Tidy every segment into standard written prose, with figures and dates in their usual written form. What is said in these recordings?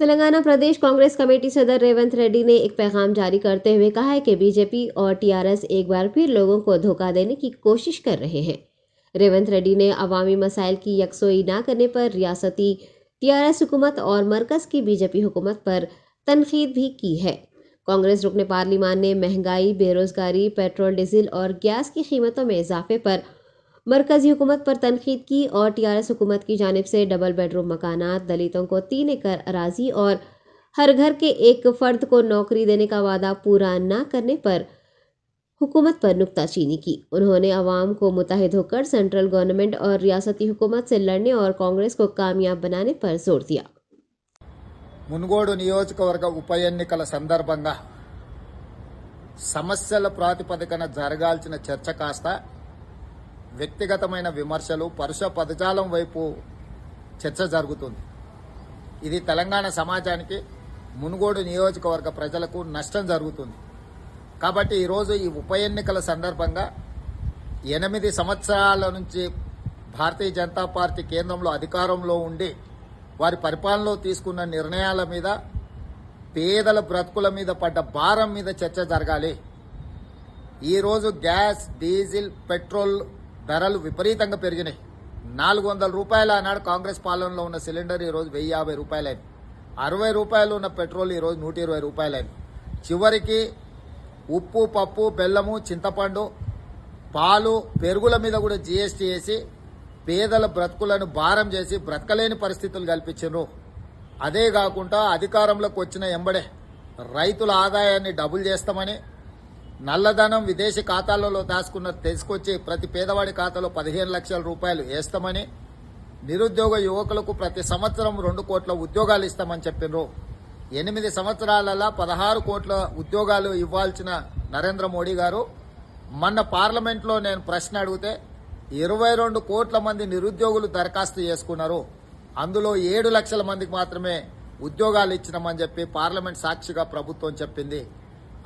तेलंगाना प्रदेश Congress committee सदर रेवंत रेड्डी ने एक पैगाम जारी करते हुए कहा है कि बीजेपी और टीआरएस एक बार फिर लोगों को धोखा देने की कोशिश कर रहे हैं। रेवंत रेड्डी ने अवामी मसाइल की यकसोई न करने पर रियासती टीआरएस हुकूमत और मरकज की बीजेपी हुकूमत पर तनकीद भी की है। कांग्रेस रुकने पार्लिमान ने महंगाई, बेरोजगारी, पेट्रोल, डीजल और गैस की कीमतों में इजाफे पर मरकजी हुकूमत पर तनकीद की और टीआरएस हुकूमत की जानिब से डबल बेडरूम मकानात, दलितों को 3 एकड़ अराजी और हर घर के एक फर्द को नौकरी देने का वादा पूरा न करने पर हुकूमत पर नुक्ताचीनी की। उन्होंने अवाम को मुत्तहिद होकर सेंट्रल गवर्नमेंट और रियासती हुकूमत से लड़ने और कांग्रेस को कामयाब बनाने पर जोर दिया। మునుగోడు నియోజకవర్గ ఉప ఎన్నికల సందర్భంగా సమస్యల ప్రాతిపదికన జరగాల్సిన చర్చ కాస్త వ్యక్తిగతమైన విమర్శలు, పరుష పదజాలం వైపు చర్చ జరుగుతుంది. ఇది తెలంగాణ సమాజానికి, మునుగోడు నియోజకవర్గ ప్రజలకు నష్టం జరుగుతుంది. కాబట్టి ఈరోజు ఈ ఉప ఎన్నికల సందర్భంగా 8 సంవత్సరాల నుంచి భారతీయ జనతా పార్టీ కేంద్రంలో అధికారంలో ఉండి వారి పరిపాలనలో తీసుకున్న నిర్ణయాల మీద, పేదల బ్రతుకుల మీద పడ్డ భారం మీద చర్చ జరగాలి. ఈరోజు గ్యాస్, డీజిల్, పెట్రోల్ ధరలు విపరీతంగా పెరిగినాయి. 400 రూపాయలు ఆనాడు కాంగ్రెస్ పాలనలో ఉన్న సిలిండర్ ఈరోజు 1050 రూపాయలైంది. 60 రూపాయలు ఉన్న పెట్రోల్ ఈరోజు 120 రూపాయలైంది. చివరికి ఉప్పు, పప్పు, బెల్లము, చింతపండు, పాలు, పెరుగుల మీద కూడా జీఎస్టీ వేసి పేదల బ్రతుకులను భారం చేసి బ్రతకలేని పరిస్థితులు కల్పించారు. అదే కాకుండా అధికారంలోకి వచ్చిన ఎంబడే రైతుల ఆదాయాన్ని డబుల్ చేస్తామని, నల్లధనం విదేశీ ఖాతాలలో దాచుకున్న తీసుకొచ్చి ప్రతి పేదవాడి ఖాతాలో 15 లక్షల రూపాయలు వేస్తామని, నిరుద్యోగ యువకులకు ప్రతి సంవత్సరం 2 కోట్ల ఉద్యోగాలు ఇస్తామని చెప్పినారు. 8 సంవత్సరాలలో 16 కోట్ల ఉద్యోగాలు ఇవ్వాల్సిన నరేంద్ర మోడీ గారు మొన్న పార్లమెంట్లో నేను ప్రశ్న అడిగితే 22 కోట్ల మంది నిరుద్యోగులు దరఖాస్తు చేసుకున్నారు. అందులో 7 లక్షల మందికి మాత్రమే ఉద్యోగాలు ఇచ్చినామని చెప్పి పార్లమెంట్ సాక్షిగా ప్రభుత్వం చెప్పింది.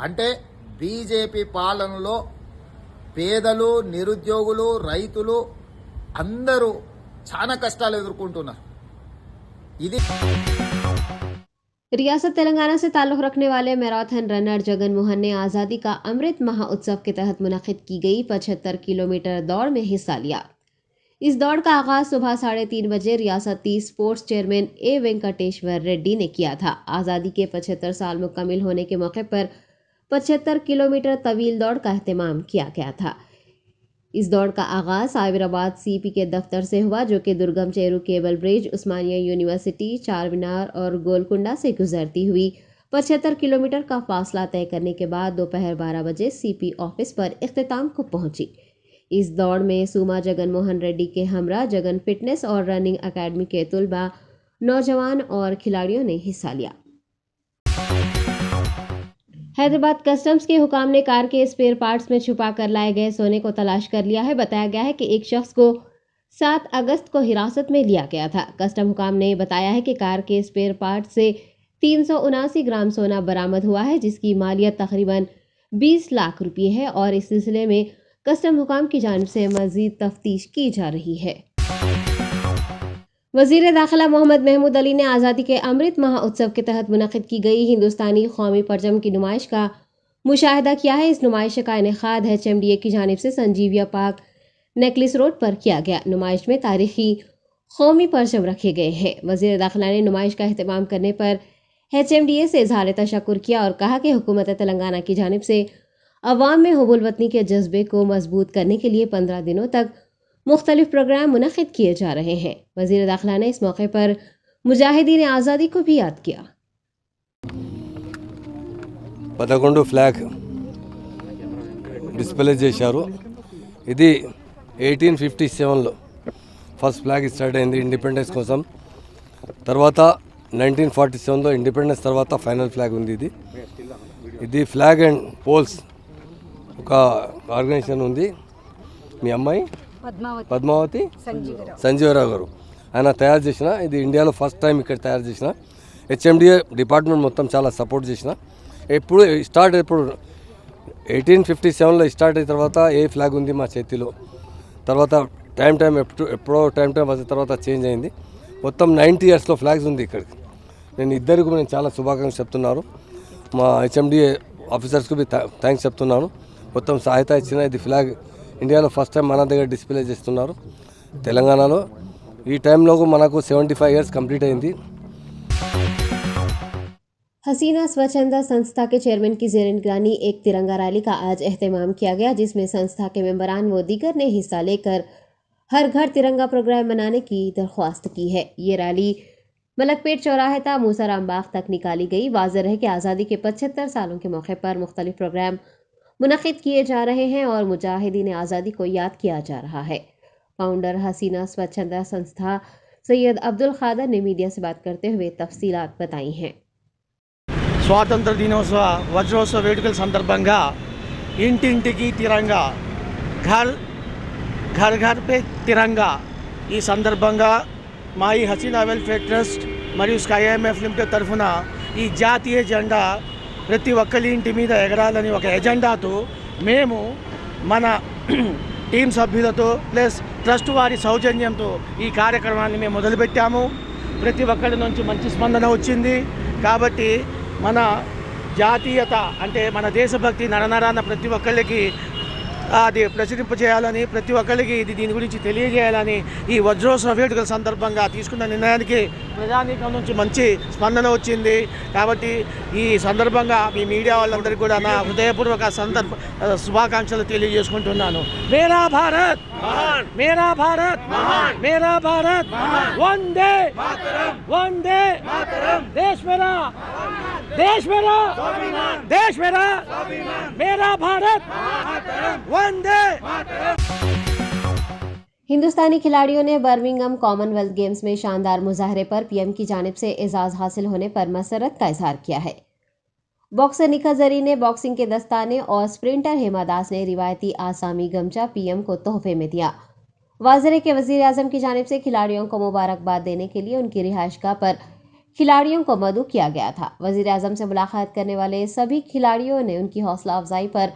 అంటే బీజేపీ పాలనలో పేదలు, నిరుద్యోగులు, రైతులు అందరూ చాలా కష్టాలు ఎదుర్కొంటున్నారు. ఇది रियासत तेलंगाना से ताल्लुक़ रखने वाले मैराथन रनर जगन मोहन ने आज़ादी का अमृत महोत्सव के तहत मुनक़िद की गई 75 किलोमीटर दौड़ में हिस्सा लिया। इस दौड़ का आगाज़ सुबह 3:30 बजे रियासती sports chairman A Venkateshwar Reddy ने किया था। आज़ादी के 75 साल मुकम्मिल होने के मौके पर 75 किलोमीटर तवील दौड़ का अहतमाम किया गया था। इस दौड़ का आगाज़ साइबराबाद सीपी के दफ्तर से हुआ, जो कि दुर्गम चेरू केबल ब्रिज, उस्मानिया यूनिवर्सिटी, चार मीनार और गोलकुंडा से गुजरती हुई 75 किलोमीटर का फासला तय करने के बाद दोपहर 12 बजे सीपी ऑफिस पर इख्तिताम को पहुंची। इस दौड़ में सूमा जगन मोहन रेड्डी के हमरा जगन फिटनेस और रनिंग अकेडमी के तुलबा, नौजवान और खिलाड़ियों ने हिस्सा लिया। हैदराबाद कस्टम्स के हुकाम ने कार के स्पेयर पार्ट्स में छुपा कर लाए गए सोने को तलाश कर लिया है। बताया गया है कि एक शख्स को 7 अगस्त को हिरासत में लिया गया था। कस्टम हुकाम ने बताया है कि कार के स्पेयर पार्ट से 379 ग्राम सोना बरामद हुआ है, जिसकी मालियत तकरीबन 20 लाख रुपये है और इस सिलसिले में कस्टम हुकाम की जानिब से मज़ीद तफ्तीश की जा रही है। वज़ीर दाखिला मोहम्मद महमूद अली ने आज़ादी के अमृत महोत्सव के तहत मुनक़िद की गई हिंदुस्तानी कौमी परचम की नुमाइश का मुशाहिदा किया है। इस नुमाइश का इनेकाद HMDA की जानिब से संजीविया पार्क नेकलेस रोड पर किया गया। नुमाइश में तारीखी कौमी परचम रखे गए हैं। वज़ीर दाखिला ने नुमाइश का अहतमाम करने पर HMDA से इज़हार तशक्कुर किया और कहा कि हुकूमत तेलंगाना की जानिब से अवाम में हुब्बुल वतनी के जज्बे को मजबूत करने के लिए 15 दिनों तक मुख्तलिफ प्रोग्राम मुनक़िद किए जा रहे हैं। वज़ीर दाखिला ने इस मौके पर मुजाहिदीन आज़ादी को भी याद किया। 11 ఫ్లాగ్ డిస్ప్లే చేశారు. ఇది 1857లో ఫస్ట్ ఫ్లాగ్ స్టార్ట్ అయింది ఇండిపెండెన్స్ కోసం. తర్వాత 1947లో ఇండిపెండెన్స్ తర్వాత ఫైనల్ ఫ్లాగ్ ఉంది. ఇది ఫ్లాగ్ అండ్ పోల్స్ ఒక ఆర్గనైజేషన్ ఉంది. మీ అమ్మాయి పద్మావతి సంజీవరావు గారు ఆయన తయారు చేసిన, ఇది ఇండియాలో ఫస్ట్ టైం ఇక్కడ తయారు చేసిన. HMDA డిపార్ట్మెంట్ మొత్తం చాలా సపోర్ట్ చేసిన. ఎప్పుడు 1857లో స్టార్ట్ అయిన తర్వాత ఏ ఫ్లాగ్ ఉంది మా చేతిలో. తర్వాత టైం ఎప్పుడో టైం వచ్చిన తర్వాత చేంజ్ అయింది. మొత్తం 90 ఇయర్స్లో ఫ్లాగ్స్ ఉంది ఇక్కడికి. నేను ఇద్దరికి నేను చాలా శుభాకాంక్షలు చెప్తున్నాను. మా హెచ్ఎండిఏ ఆఫీసర్స్కి థ్యాంక్స్ చెప్తున్నాను. మొత్తం సహాయత ఇచ్చిన ఇది ఫ్లాగ్ ఇండియాలో ఫస్ట్ టైం మన దగ్గర డిస్ప్లే చేస్తున్నారు తెలంగాణలో. ఈ టైంలో మనకు 75 years కంప్లీట్ అయింది. हसीना स्वच्छंदा संस्था के चेयरमैन की जेर निगरानी एक तिरंगा रैली का आज एहतमाम किया गया, जिसमें संस्था के मेंबरान व दीगर ने हिस्सा लेकर हर घर तिरंगा प्रोग्राम मनाने की दरख्वास्त की है। ये रैली मलकपेट चौराहे ता मूसाराम बाग तक निकाली गई। वाज़ेह है कि आज़ादी के 75 सालों के मौके पर मुख्तलिफ प्रोग्राम मुनक़िद किए जा रहे हैं और मुजाहिदीन आज़ादी को याद किया जा रहा है। फाउंडर हसीना स्वच्छंदा संस्था सैयद अब्दुल खादर ने मीडिया से बात करते हुए तफसीलात बताई हैं। స్వాతంత్ర దినోత్సవ వజ్రోత్సవ వేడుకల సందర్భంగా ఇంటింటికి తిరంగా, ఘర్ ఘర్ ఘర్ పే తిరంగా ఈ సందర్భంగా మా ఈ హసీనా వెల్ఫేర్ ట్రస్ట్ మరియు స్కై ఐఎంఎఫ్ లిమిటెడ్ తరఫున ఈ జాతీయ జెండా ప్రతి ఒక్కరి ఇంటి మీద ఎగరాలని ఒక ఎజెండాతో మేము మన టీం సభ్యులతో ప్లస్ ట్రస్ట్ వారి సౌజన్యంతో ఈ కార్యక్రమాన్ని మేము మొదలుపెట్టాము. ప్రతి ఒక్కరి నుంచి మంచి స్పందన వచ్చింది. కాబట్టి మన జాతీయత అంటే మన దేశభక్తి నరనరాన ప్రతి ఒక్కరికి అది ప్రచురింపజేయాలని, ప్రతి ఒక్కరికి దీని గురించి తెలియజేయాలని ఈ వజ్రోత్సవ వేడుకల సందర్భంగా తీసుకున్న నిర్ణయానికి ప్రజానీకం నుంచి మంచి స్పందన వచ్చింది. కాబట్టి ఈ సందర్భంగా మీ మీడియా వాళ్ళందరికీ కూడా నా హృదయపూర్వక శుభాకాంక్షలు తెలియజేసుకుంటున్నాను. మేరా భారత్ మహాన్, మేరా భారత్ మహాన్, మేరా భారత్ వందే వందే దేశ్ మేరా, देश मेरा, देश मेरा, मेरा भारत वंदे। हिंदुस्तानी खिलाड़ियों ने बर्मिंघम कॉमनवेल्थ गेम्स में शानदार मुजाहरे पर पीएम की जानिब से एजाज हासिल होने पर मसरत का इजहार किया है। बॉक्सर निखत जरी ने बॉक्सिंग के दस्ताने और स्प्रिंटर हेमा दास ने रिवायती आसामी गमछा पीएम को तोहफे में दिया। वाज़ेह है कि वजीर आजम की जानिब से खिलाड़ियों को मुबारकबाद देने के लिए उनकी रिहाइशगाह पर खिलाड़ियों को मदऊ किया गया था। वजीर आजम से मुलाकात करने वाले सभी खिलाड़ियों ने उनकी हौसला अफजाई पर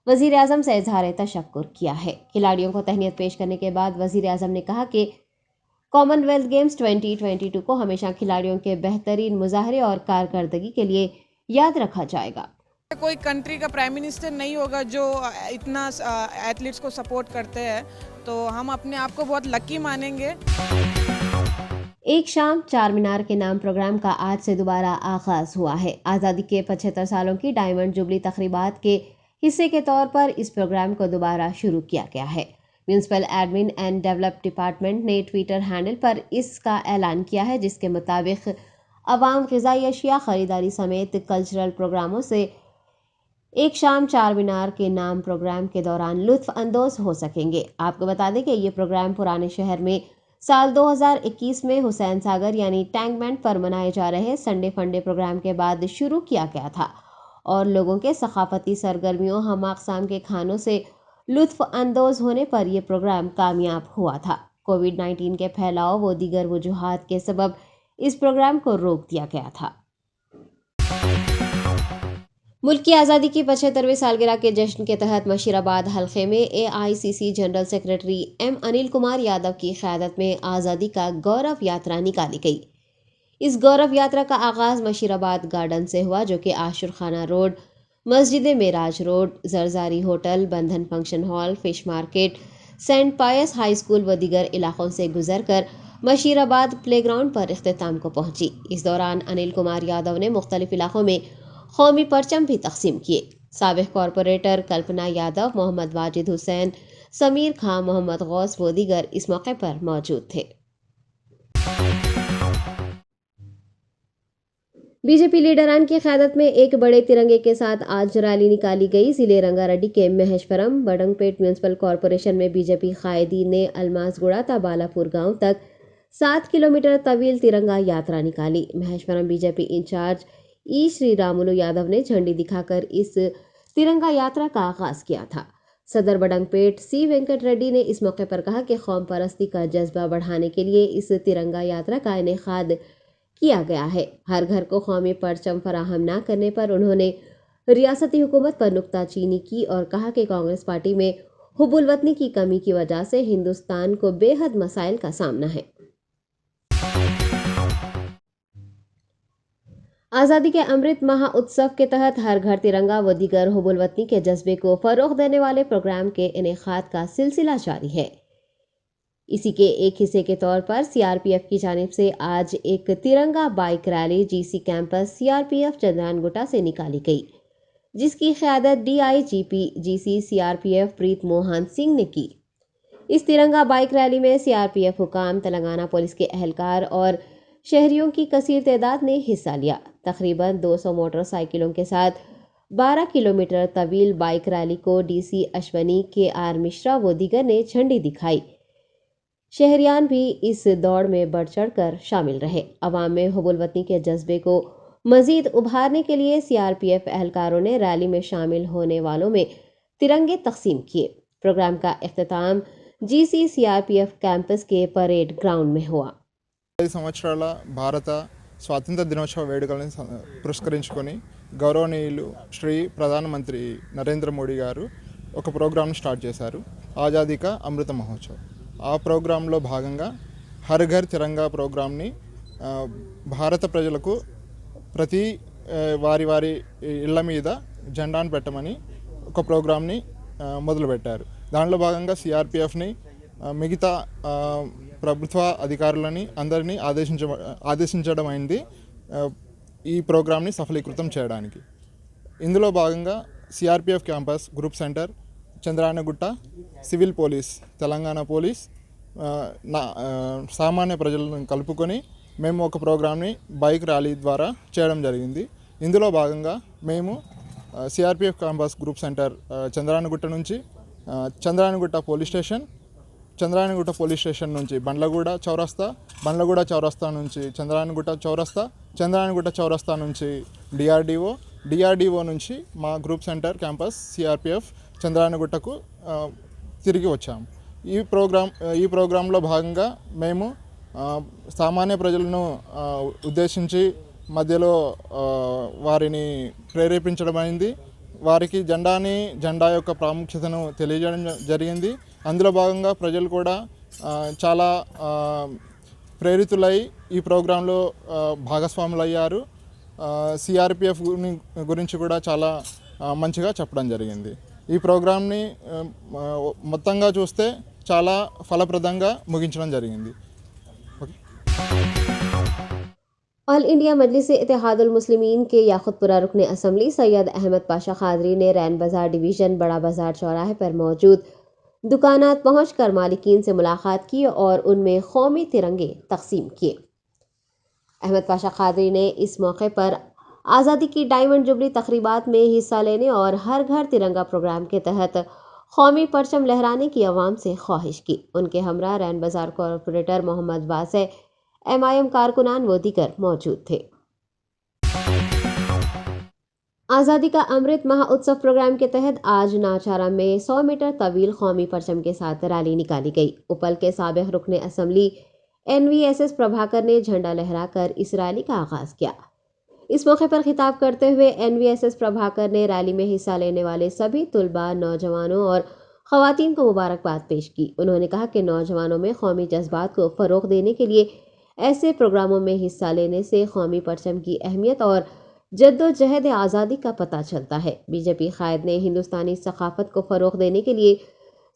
वजीर आजम से इजहार तशक्कुर किया है। खिलाड़ियों को तहनीत पेश करने के बाद वजीर आजम ने कहा कि कॉमनवेल्थ गेम्स 2022 को हमेशा खिलाड़ियों के बेहतरीन मुजाहरे और कारकर्दगी के लिए याद रखा जाएगा। कोई कंट्री का प्राइम मिनिस्टर नहीं होगा जो इतना एथलीट्स को सपोर्ट करते हैं, तो हम अपने आप को बहुत लकी मानेंगे। एक शाम चार मीनार के नाम प्रोग्राम का आज से दोबारा आगाज हुआ है। आज़ादी के 75 सालों की डायमंड जुबली तकरीबात के हिस्से के तौर पर इस प्रोग्राम को दोबारा शुरू किया गया है। Municipal admin and develop department ने ट्विटर हैंडल पर इसका ऐलान किया है, जिसके मुताबिक अवाम ग़िज़ाई अशिया ख़रीदारी समेत कल्चरल प्रोग्रामों से एक शाम चार मीनार के नाम प्रोग्राम के दौरान लुत्फ़ अंदोज़ हो सकेंगे। आपको बता दें कि ये प्रोग्राम पुराने शहर में साल 2021 में हुसैन सागर यानी टैंक बैंड पर मनाए जा रहे संडे फंडे प्रोग्राम के बाद शुरू किया गया था और लोगों के सकाफती सरगर्मियों, हम अक़साम के खानों से लुत्फ़ अंदोज़ होने पर यह प्रोग्राम कामयाब हुआ था। कोविड-19 के फैलाव व दीगर वजूहात के सबब इस प्रोग्राम को रोक दिया गया था। मुल्क की आज़ादी की 75वीं सालगिरह के जश्न के तहत मशीराबाद हल्के में AICC general secretary M Anil Kumar Yadav की क़यादत में आज़ादी का गौरव यात्रा निकाली गई। इस गौरव यात्रा का आगाज़ मशीराबाद गार्डन से हुआ, जो कि आशुर खाना रोड, मस्जिद मेराज रोड, जरजारी hotel, Bandhan function hall, fish market, saint Pius high school व दीगर इलाकों से गुजर कर मशीराबाद प्लेग्राउंड पर इख्तिताम को पहुंची। इस दौरान अनिल कुमार यादव ने मुख्तलिफ इलाकों में कौमी परचम भी तकसीम किए। साबिक़ कॉरपोरेटर कल्पना यादव, मोहम्मद वाजिद हुसैन, समीर खां, मोहम्मद गौस व दीगर इस मौके पर मौजूद थे। बीजेपी लीडरान की क़यादत में एक बड़े तिरंगे के साथ आज रैली निकाली गई। ज़िले रंगारेड्डी के महेशवरम बडंगपेट म्यूनसिपल कॉरपोरेशन में बीजेपी कायदीन ने अलमासगुड़ा ता बालापुर गांव तक 7 किलोमीटर तवील तिरंगा यात्रा निकाली। महेशवरम बीजेपी इंचार्ज ई श्री रामुलु यादव ने झंडी दिखाकर इस तिरंगा यात्रा का आगाज किया था। सदर बडंगपेट सी वेंकट रेड्डी ने इस मौके पर कहा कि कौम परस्ती का जज्बा बढ़ाने के लिए इस तिरंगा यात्रा का इनेकाद किया गया है। हर घर को कौमी परचम फराहम न करने पर उन्होंने रियासती हुकूमत पर नुक्ताचीनी की और कहा कि कांग्रेस पार्टी में हुब्बुल वतनी की कमी की वजह से हिंदुस्तान को बेहद मसाइल का सामना है। आज़ादी के अमृत महोत्सव के तहत हर घर तिरंगा व दीगर हुबुल वतनी के जज्बे को फरोग देने वाले प्रोग्राम के इनेकाद का सिलसिला जारी है। इसी के एक हिस्से के तौर पर सीआरपीएफ की जानिब से आज एक तिरंगा bike rally GC campus CRPF Chandrayangutta से निकाली गई, जिसकी क़यादत डीआईजीपी जीसी सीआरपीएफ प्रीत मोहन सिंह ने की। इस तिरंगा बाइक रैली में सीआरपीएफ हुकाम, तेलंगाना पुलिस के अहलकार और शहरियों की कसीर तादाद ने हिस्सा लिया। तकरीबन 200 मोटरसाइकिलों के साथ 12 किलोमीटर तवील बाइक रैली को डीसी अश्वनी के आर मिश्रा व दीगर ने झंडी दिखाई। शहरियान भी इस दौड़ में बढ़ चढ़ कर शामिल रहे। अवाम में हुबुल वतनी के जज्बे को मजीद उभारने के लिए सीआरपीएफ अहलकारों ने रैली में शामिल होने वालों में तिरंगे तकसीम किए। प्रोग्राम का इख्तिताम जीसी सीआरपीएफ कैंपस के परेड ग्राउंड में हुआ। 5 సంవత్సరాల భారత స్వాతంత్ర దినోత్సవ వేడుకలను పురస్కరించుకొని గౌరవనీయులు శ్రీ ప్రధానమంత్రి నరేంద్ర మోడీ గారు ఒక ప్రోగ్రామ్ను స్టార్ట్ చేశారు, ఆజాదీ కా అమృత మహోత్సవ్. ఆ ప్రోగ్రాంలో భాగంగా హర్ ఘర్ తిరంగా ప్రోగ్రామ్ని భారత ప్రజలకు ప్రతి వారి ఇళ్ల మీద జెండాను పెట్టమని ఒక ప్రోగ్రామ్ని మొదలుపెట్టారు. దానిలో భాగంగా సిఆర్పిఎఫ్ని మిగతా ప్రభుత్వ అధికారులని అందరినీ ఆదేశించడం అయింది ఈ ప్రోగ్రామ్ని సఫలీకృతం చేయడానికి. ఇందులో భాగంగా CRPF campus, group centre, Chandrayangutta, civil police, Telangana police, సామాన్య ప్రజలను కలుపుకొని మేము ఒక ప్రోగ్రామ్ని బైక్ ర్యాలీ ద్వారా చేయడం జరిగింది. ఇందులో భాగంగా మేము CRPF campus group centre Chandrayangutta నుంచి Chandrayangutta police station, Chandrayangutta police station నుంచి బండ్లగూడ చౌరస్తా, బండ్లగూడ చౌరస్తా నుంచి చంద్రాయనగుట్ట చౌరస్తా, చంద్రాయనగుట్ట చౌరస్తా నుంచి డిఆర్డిఓ నుంచి మా గ్రూప్ సెంటర్ క్యాంపస్ సిఆర్పిఎఫ్ చంద్రాయనగుట్టకు తిరిగి వచ్చాము. ఈ ప్రోగ్రాంలో భాగంగా మేము సామాన్య ప్రజలను ఉద్దేశించి మధ్యలో వారిని ప్రేరేపించడం అయింది. వారికి జెండా యొక్క ప్రాముఖ్యతను తెలియజేయడం జరిగింది. అందులో భాగంగా ప్రజలు కూడా చాలా ప్రేరితులై ఈ ప్రోగ్రాంలో భాగస్వాములు అయ్యారు. సిఆర్పిఎఫ్ గురించి కూడా చాలా మంచిగా చెప్పడం జరిగింది. ఈ ప్రోగ్రాంని మొత్తంగా చూస్తే చాలా ఫలప్రదంగా ముగించడం జరిగింది. ऑल इंडिया मजलिस इत्तेहादुल मुस्लिमीन के याकुतपुरा रुकन असम्बली सैयद अहमद पाशा खादरी ने रैन बाजार डिवीज़न बड़ा बाजार चौराहे पर मौजूद दुकानात पहुंचकर मालिकीन से मुलाकात की और उनमें कौमी तिरंगे तकसीम किए। अहमद पाशा खादरी ने इस मौके पर आज़ादी की डायमंड जुबली तकरीबात में हिस्सा लेने और हर घर तिरंगा प्रोग्राम के तहत कौमी परचम लहराने की आवाम से ख्वाहिश की। उनके हमरा रैन बाजार कॉरपोरेटर मोहम्मद वासे, एमआईएम कारकुनान व दीगर मौजूद थे। आज़ादी का अमृत महोत्सव प्रोग्राम के तहत आज नाचारा में 100 मीटर तवील कौमी परचम के साथ रैली निकाली गई। उपल के साबिक रुकन असम्बली एनवीएसएस प्रभाकर ने झंडा लहराकर इस रैली का आगाज किया। इस मौके पर खिताब करते हुए एनवीएसएस प्रभाकर ने रैली में हिस्सा लेने वाले सभी तुलबा, नौजवानों और ख़वातीन को मुबारकबाद पेश की। उन्होंने कहा कि नौजवानों में कौमी जज्बात को फ़रोग़ देने के लिए ऐसे प्रोग्रामों में हिस्सा लेने से कौमी परचम की अहमियत और जद्दोजहद आज़ादी का पता चलता है। बीजेपी कायद ने हिंदुस्तानी सकाफत को फ़रोग़ देने के लिए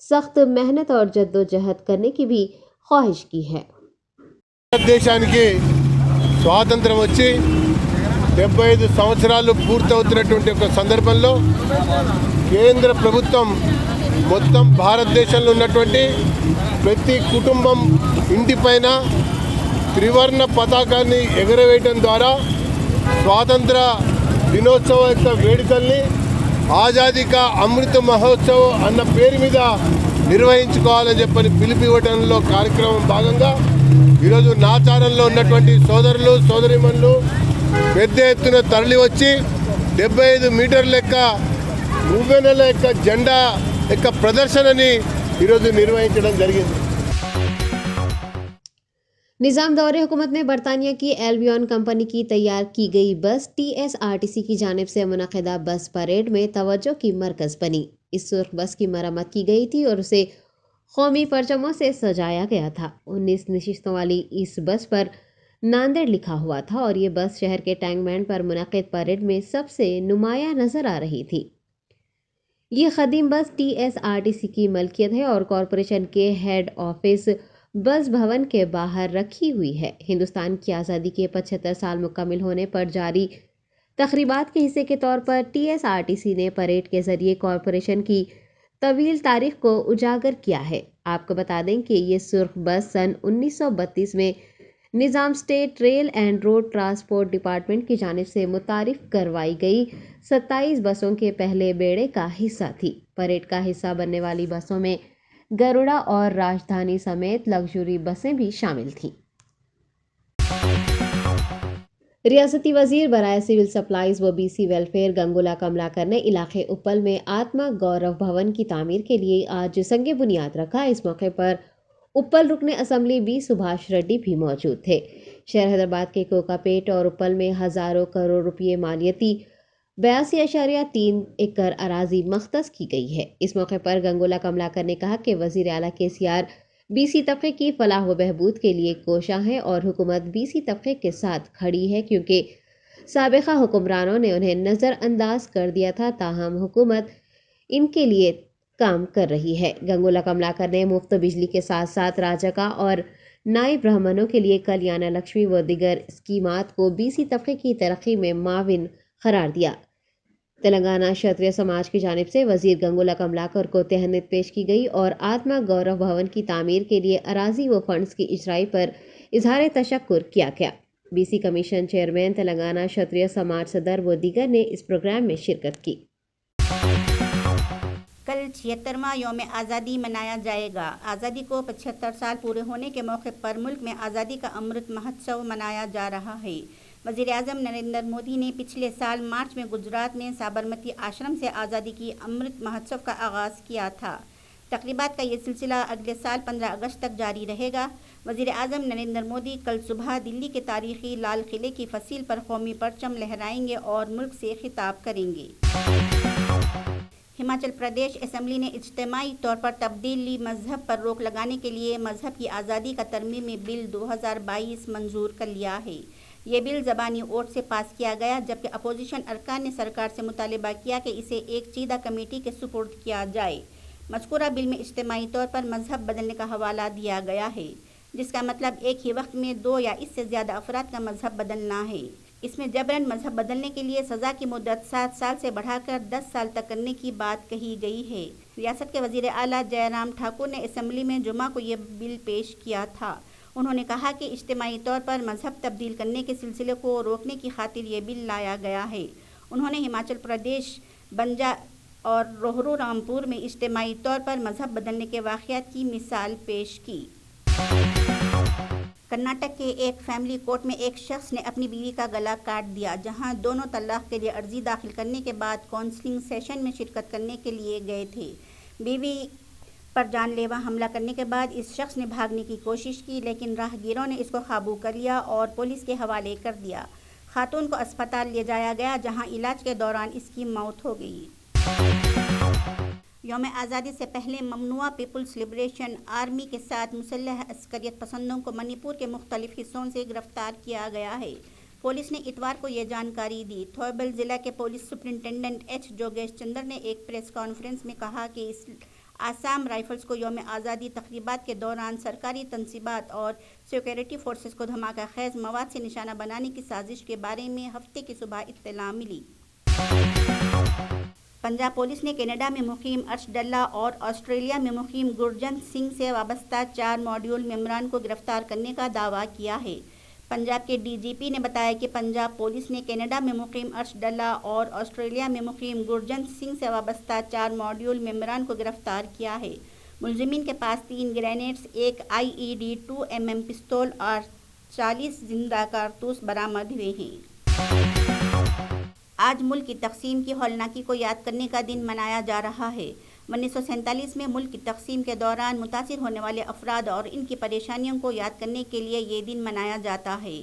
सख्त मेहनत और जद्दोजहद करने की भी ख्वाहिश की है। దేశానికి స్వాతంత్రం వచ్చి 75 సంవత్సరాలు పూర్తవుతున్నటువంటి ఒక సందర్భంలో కేంద్ర ప్రభుత్వం మొత్తం భారతదేశంలో ఉన్నటువంటి ప్రతి కుటుంబం ఇంటిపైన త్రివర్ణ పతాకాన్ని ఎగరవేయడం ద్వారా స్వాతంత్ర దినోత్సవం యొక్క వేడుకల్ని ఆజాదీ కా అమృత మహోత్సవ్ అన్న పేరు మీద నిర్వహించుకోవాలని చెప్పని పిలుపునివ్వడంలో కార్యక్రమం భాగంగా ఈరోజు నాచారంలో ఉన్నటువంటి సోదరులు, సోదరిమణులు పెద్ద ఎత్తున తరలి వచ్చి 75 మీటర్ల యొక్క ఉవ్వెన్నెల యొక్క జెండా యొక్క ప్రదర్శనని ఈరోజు నిర్వహించడం జరిగింది. निज़ाम दौरे हुकूमत में बरतानिया की एल्बियन कंपनी की तैयार की गई बस टीएसआरटीसी की जानिब से मुनक़िदा बस परेड में तवज्जो की मरकज़ बनी। इस सुर्ख बस की मरम्मत की गई थी और उसे कौमी परचमों से सजाया गया था। 19 नशिस्तों वाली इस बस पर नांदेड़ लिखा हुआ था और ये बस शहर के टैंक बैंड पर मुनक़िद परेड में सबसे नुमाया नजर आ रही थी। ये खदीम बस TSRTC की मलकियत है और कॉरपोरेशन के हेड ऑफिस बस भवन के बाहर रखी हुई है। हिंदुस्तान की आज़ादी के 75 साल मुकम्मिल होने पर जारी तक़रीबात के हिस्से के तौर पर TSRTC ने परेड के जरिए कॉरपोरेशन की तवील तारीख को उजागर किया है। आपको बता दें कि ये सुर्ख बस सन 1932 में Nizam state rail and road transport department की जानिब से मुतारिफ करवाई गई 27 बसों के पहले बेड़े का हिस्सा थी। परेड का हिस्सा बनने वाली बसों में गरुड़ा और राजधानी समेत लग्जरी बसें भी शामिल थीं। रियासती वजीर बराए सिविल सप्लाईज व BC वेलफेयर गंगुला कमलाकर ने इलाके उप्पल में आत्मा गौरव भवन की तामीर के लिए आज संगे बुनियाद रखा। इस मौके पर उप्पल रुकने असम्बली B सुभाष रेड्डी भी मौजूद थे। शहर हैदराबाद के कोकापेट और उप्पल में हज़ारों करोड़ रुपये मालियती 82.3 एकड़ अराजी मख्तस की गई है। इस मौके पर गंगुला कमलाकर ने कहा कि वज़ीर आला KCR BC तबके की फलाह व बहबूद के लिए कोशा है और हुकूमत BC तबके के साथ खड़ी है, क्योंकि साबिक़ा हुक्मरानों ने उन्हें नज़रअंदाज कर दिया था, ताहम हुकूमत इनके लिए काम कर रही है। गंगुला कमलाकर ने मुफ्त बिजली के साथ साथ राजका और नाई ब्राह्मणों के लिए कल्याण लक्ष्मी व दिगर स्कीमात को BC तबके की तरक्की में माविन करार दिया। तेलंगाना क्षत्रिय समाज की जानिब से वजीर गंगुला कमलाकर को तहनीत पेश की गई और आत्मा गौरव भवन की तामीर के लिए अराजी व फंड्स की इजराई पर इजहार तशक्कुर किया गया। BC कमीशन चेयरमैन तेलंगाना क्षत्रिय समाज सदर व दीगर ने इस प्रोग्राम में शिरकत की। कल 76वां यौम आज़ादी मनाया जाएगा। आज़ादी को 75 साल पूरे होने के मौके पर मुल्क में आज़ादी का अमृत महोत्सव मनाया जा रहा है। वज़ीर आज़म नरेंद्र मोदी ने पिछले साल मार्च में गुजरात में साबरमती आश्रम से आज़ादी की अमृत महोत्सव का आगाज़ किया था। तक़रीबात का ये सिलसिला अगले साल 15 अगस्त तक जारी रहेगा। वज़ीर आज़म नरेंद्र मोदी कल सुबह दिल्ली के तारीख़ी लाल किले की फसील पर कौमी परचम लहराएंगे और मुल्क से खिताब करेंगे। हिमाचल प्रदेश असेंबली ने इज्तिमाई तौर पर तब्दीली मजहब पर रोक लगाने के लिए मजहब की आज़ादी का तरमीमी बिल 2022 मंजूर कर लिया है। ये बिल ज़बानी वोट से पास किया गया, जबकि अपोजिशन अरकान ने सरकार से मुतालिबा किया कि इसे एक चीदा कमेटी के सुपुर्द किया जाए। मज़कूरा बिल में इज्तिमाई तौर पर मजहब बदलने का हवाला दिया गया है, जिसका मतलब एक ही वक्त में 2 या इससे ज़्यादा अफराद का मजहब बदलना है। इसमें जबरन मजहब बदलने के लिए सज़ा की मुद्दत 7 साल से बढ़ाकर 10 साल तक करने की बात कही गई है। रियासत के वज़ीर आला जयराम ठाकुर ने असम्बली में जुमा को ये बिल पेश किया था। उन्होंने कहा कि इज्तिमाई तौर पर मजहब तब्दील करने के सिलसिले को रोकने की खातिर ये बिल लाया गया है। उन्होंने हिमाचल प्रदेश बंजा और रोहरू रामपुर में इज्तिमाई तौर पर मजहब बदलने के वाक़यात की मिसाल पेश की। कर्नाटक के एक फैमिली कोर्ट में एक शख्स ने अपनी बीवी का गला काट दिया, जहां दोनों तलाक के लिए अर्जी दाखिल करने के बाद काउंसलिंग सेशन में शिरकत करने के लिए गए थे। बीवी पर जानलेवा हमला करने के बाद इस शख्स ने भागने की कोशिश की, लेकिन राहगीरों ने इसको काबू कर लिया और पुलिस के हवाले कर दिया। खातून को अस्पताल ले जाया गया, जहां इलाज के दौरान इसकी मौत हो गई। यौम आज़ादी से पहले ममनुआ पीपुल्स लिबरेशन आर्मी के साथ मुसल्लह अस्करियत पसंदों को मणिपुर के मुख्तलिफ हिस्सों से गिरफ्तार किया गया है। पुलिस ने इतवार को ये जानकारी दी। थोइबल ज़िला के पुलिस सुपरिटेंडेंट H जोगेश चंद्र ने एक प्रेस कॉन्फ्रेंस में कहा कि इस आसाम राइफल्स को यौम आज़ादी तक़रीबात के दौरान सरकारी तनसीबात और सिक्योरिटी फोर्सेस को धमाका खेज़ मवाद से निशाना बनाने की साजिश के बारे में हफ्ते की सुबह इत्तला मिली। पंजाब पुलिस ने कनाडा में मुकीम अर्शडल्ला और ऑस्ट्रेलिया में मुकीम गुरजंत सिंह से वाबस्ता 4 मॉड्यूल मेम्बरान को गिरफ्तार करने का दावा किया है। पंजाब के DGP ने बताया कि पंजाब पुलिस ने कनाडा में मुकीम अर्शडल्ला और ऑस्ट्रेलिया में मुकीम गुरजंत सिंह से वाबस्ता 4 मॉड्यूल मेम्बरान को गिरफ्तार किया है। मुलजिमीन के पास 3 ग्रेनेड्स, एक IED 2 mm पिस्तौल और 40 जिंदा कारतूस बरामद हुए हैं। आज मुल्क की तकसीम की हौलनाकी को याद करने का दिन मनाया जा रहा है। 1947 में मुल्क की तकसीम के दौरान मुतासिर होने वाले अफराद और इनकी परेशानियों को याद करने के लिए ये दिन मनाया जाता है।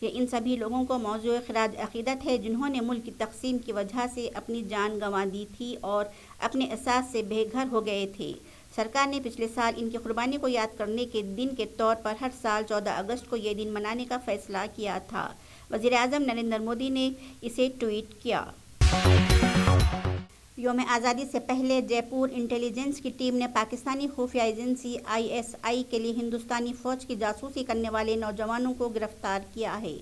ये इन सभी लोगों को मौजूद खराज अक़ीदत है जिन्होंने मुल्क की तकसीम की वजह से अपनी जान गंवा दी थी और अपने एहसास से बेघर हो गए थे। सरकार ने पिछले साल इनकी कुर्बानी को याद करने के दिन के तौर पर हर साल 14 अगस्त को ये दिन मनाने का फैसला किया था। वज़ीर आज़म नरेंद्र मोदी ने इसे ट्वीट किया। यौम आज़ादी से पहले जयपुर इंटेलिजेंस की टीम ने पाकिस्तानी खुफिया एजेंसी ISI के लिए हिंदुस्तानी फ़ौज की जासूसी करने वाले नौजवानों को गिरफ्तार किया है।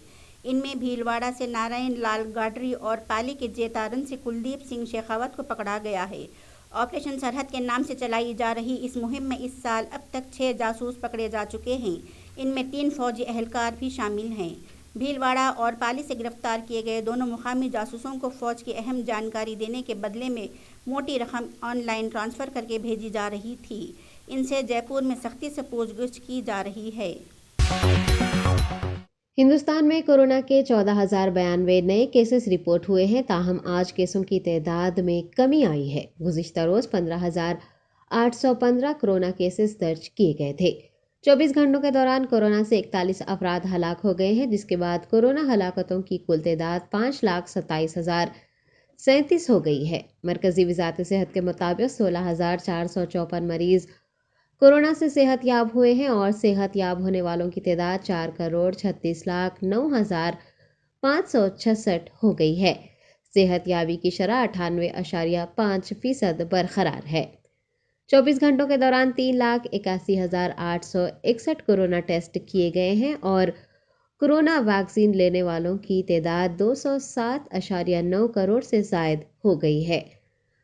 इनमें भीलवाड़ा से नारायण लाल गाडरी और पाली के जेतारन से कुलदीप सिंह शेखावत को पकड़ा गया है। ऑपरेशन सरहद के नाम से चलाई जा रही इस मुहिम में इस साल अब तक 6 जासूस पकड़े जा चुके हैं। इनमें 3 फौजी एहलकार भी शामिल हैं। भीलवाड़ा और पाली से गिरफ्तार किए गए दोनों मुकामी जासूसों को फौज की अहम जानकारी देने के बदले में मोटी रकम ऑनलाइन ट्रांसफ़र करके भेजी जा रही थी। इनसे जयपुर में सख्ती से पूछगिछ की जा रही है। हिंदुस्तान में कोरोना के 14,092 नए केसेस रिपोर्ट हुए हैं, ताहम आज केसों की तादाद में कमी आई है। गुज़िश्ता रोज़ 15,815 कोरोना केसेस दर्ज किए गए थे। 24 घंटों के दौरान कोरोना से 41 अफराद हलाक हो गए हैं, जिसके बाद कोरोना हलाकतों की कुल तादाद 5,27,037 हो गई है। मरकज़ी वज़ारत सेहत के मुताबिक 16,454 मरीज़ कोरोना से सेहतयाब हुए हैं और सेहतयाब होने वालों की तादाद 4,36,09,566 हो गई है। सेहतयाबी की शरह 98.5% बरकरार है। 24 घंटों के दौरान 3,81,861 कोरोना टेस्ट किए गए हैं और कोरोना वैक्सीन लेने वालों की तादाद 207.9 करोड़ से ज़ायद हो गई है।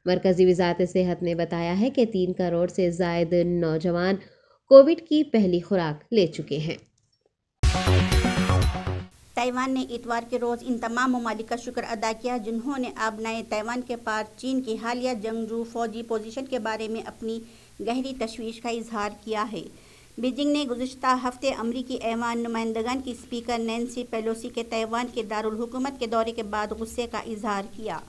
मरकज़ी वज़ारत सेहत ने बताया है कि 3 करोड़ से ज़ायद नौजवान कोविड की पहली खुराक ले चुके हैं। ताइवान ने इतवार के रोज़ इन तमाम ममालिक का शुक्र अदा किया जिन्होंने आबनाए ताइवान के पार चीन की हालिया जंगजू फौजी पोजीशन के बारे में अपनी गहरी तशवीश का इजहार किया है। बीजिंग ने गुज़िश्ता हफ्ते अमरीकी ऐवान नुमाइंदगान की स्पीकर नैन्सी पेलोसी के ताइवान के दारुल हुकूमत के दौरे के बाद गुस्से का इजहार किया।